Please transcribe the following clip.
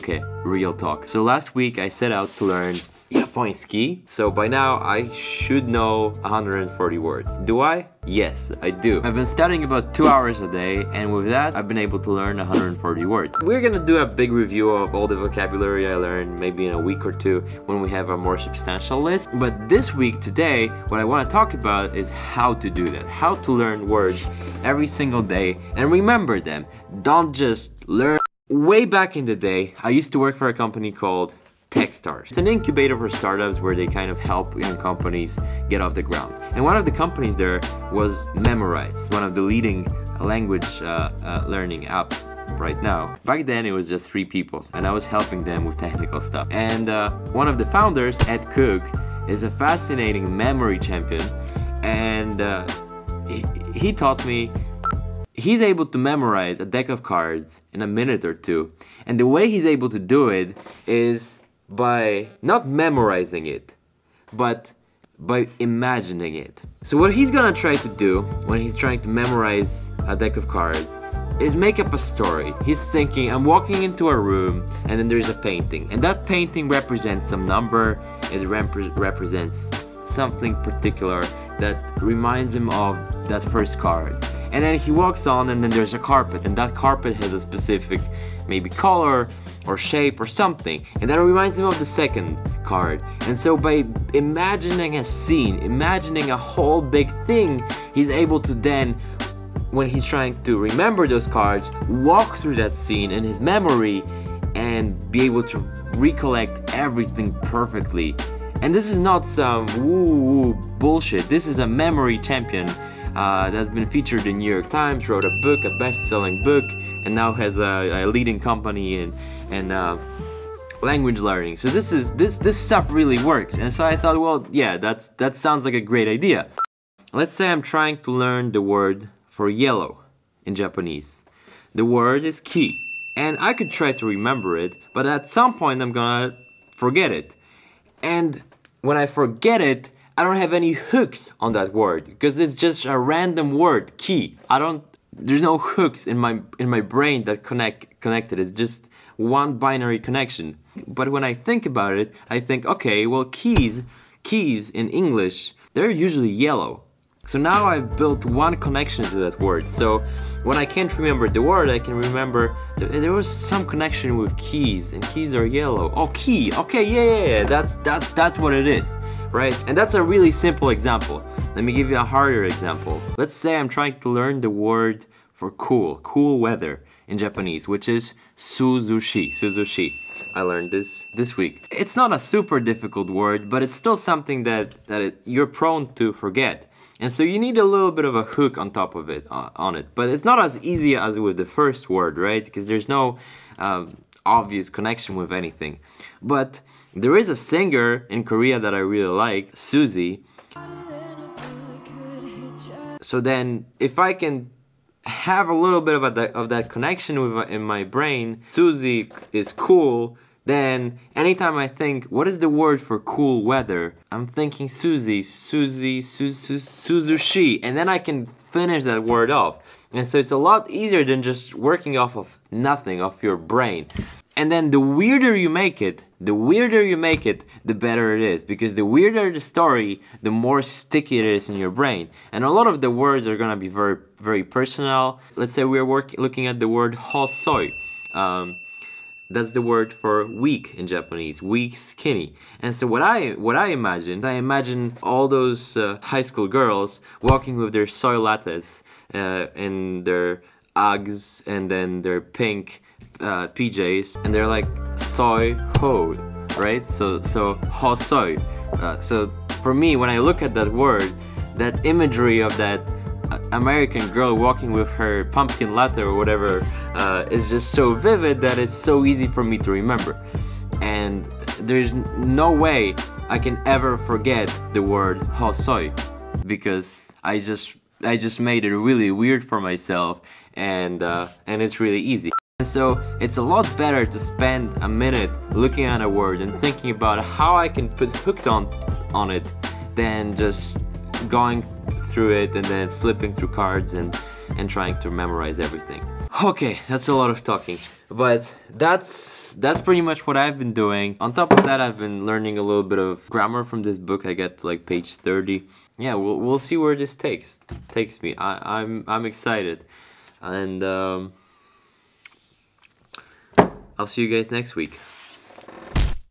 Okay, real talk. So last week I set out to learn Japoński. So by now I should know 140 words. Do I? Yes, I do. I've been studying about 2 hours a day, and with that I've been able to learn 140 words. We're gonna do a big review of all the vocabulary I learned maybe in a week or two when we have a more substantial list. But this week, today, what I want to talk about is how to do that. How to learn words every single day and remember them. Don't just learn. Way back in the day, I used to work for a company called Techstars. It's an incubator for startups where they kind of help young companies get off the ground. And one of the companies there was Memorize, one of the leading language learning apps right now. Back then it was just 3 people and I was helping them with technical stuff. And one of the founders, Ed Cook, is a fascinating memory champion, and he taught me he's able to memorize a deck of cards in a minute or two. And the way he's able to do it is by not memorizing it, but by imagining it. So what he's gonna try to do when he's trying to memorize a deck of cards is make up a story. He's thinking, I'm walking into a room and then there's a painting, and that painting represents some number. It represents something particular that reminds him of that first card. And then he walks on and then there's a carpet, and that carpet has a specific maybe color or shape or something, and that reminds him of the second card. And so by imagining a scene, imagining a whole big thing, he's able to then, when he's trying to remember those cards, walk through that scene in his memory and be able to recollect everything perfectly. And this is not some woo-woo bullshit. This is a memory champion that's been featured in New York Times, wrote a book, a best-selling book, and now has a leading company in language learning. So this stuff really works. And so I thought, well, yeah, that sounds like a great idea. Let's say I'm trying to learn the word for yellow in Japanese. The word is ki, and I could try to remember it, but at some point I'm gonna forget it. And when I forget it, I don't have any hooks on that word because it's just a random word, ki. There's no hooks in my brain that connected. It's just one binary connection. But when I think about it, I think, okay, well, keys in English, they're usually yellow. So now I've built one connection to that word. So when I can't remember the word, I can remember there was some connection with keys, and keys are yellow. Oh, key. Okay, yeah. That's what it is, right? And that's a really simple example. Let me give you a harder example. Let's say I'm trying to learn the word for cool weather in Japanese, which is suzushi. I learned this week. It's not a super difficult word, but it's still something that you're prone to forget. And so you need a little bit of a hook on top of it, on it. But it's not as easy as with the first word, right? Because there's no obvious connection with anything. But there is a singer in Korea that I really like, Suzy. So then, if I can have a little bit of that connection in my brain, Suzy is cool, then anytime I think, what is the word for cool weather? I'm thinking Suzushi, and then I can finish that word off. And so it's a lot easier than just working off of nothing, off your brain. And then the weirder you make it, the better it is. Because the weirder the story, the more sticky it is in your brain. And a lot of the words are gonna be very, very personal. Let's say we're looking at the word hosoi. That's the word for weak in Japanese, weak, skinny. And so what I imagine all those high school girls walking with their soy lattes and their Uggs and then their pink PJs, and they're like soy ho, right? So hosoi. So for me, when I look at that word, that imagery of that American girl walking with her pumpkin latte or whatever is just so vivid that it's so easy for me to remember. And there's no way I can ever forget the word hosoi, because I just made it really weird for myself, and it's really easy. And so it's a lot better to spend a minute looking at a word and thinking about how I can put hooks on it than just going through it and then flipping through cards and trying to memorize everything. Okay, that's a lot of talking, but that's that's pretty much what I've been doing. On top of that, I've been learning a little bit of grammar from this book. I get to like page 30. Yeah, we'll see where this takes me. I'm excited, and I'll see you guys next week.